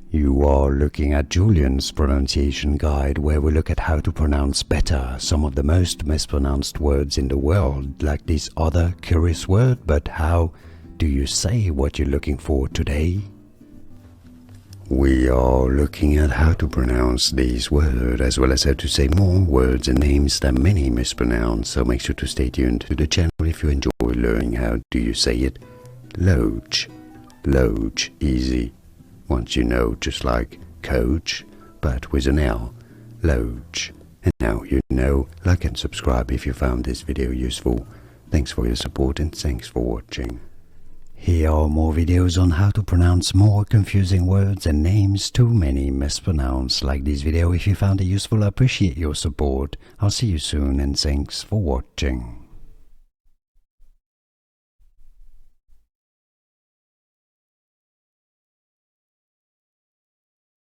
You are looking at Julian's pronunciation guide, where we look at how to pronounce better some of the most mispronounced words in the world, like this other curious word. But how do you say what you're looking for today? We are looking at how to pronounce this word, as well as how to say more words and names that many mispronounce, so make sure to stay tuned to the channel if you enjoy learning how do you say it. Loach. Loach, easy. Once you know, just like coach, but with an L. Loach. And now you know. Like and subscribe if you found this video useful. Thanks for your support and thanks for watching. Here are more videos on how to pronounce more confusing words and names too many mispronounced. Like this video if you found it useful. I appreciate your support. I'll see you soon and thanks for watching.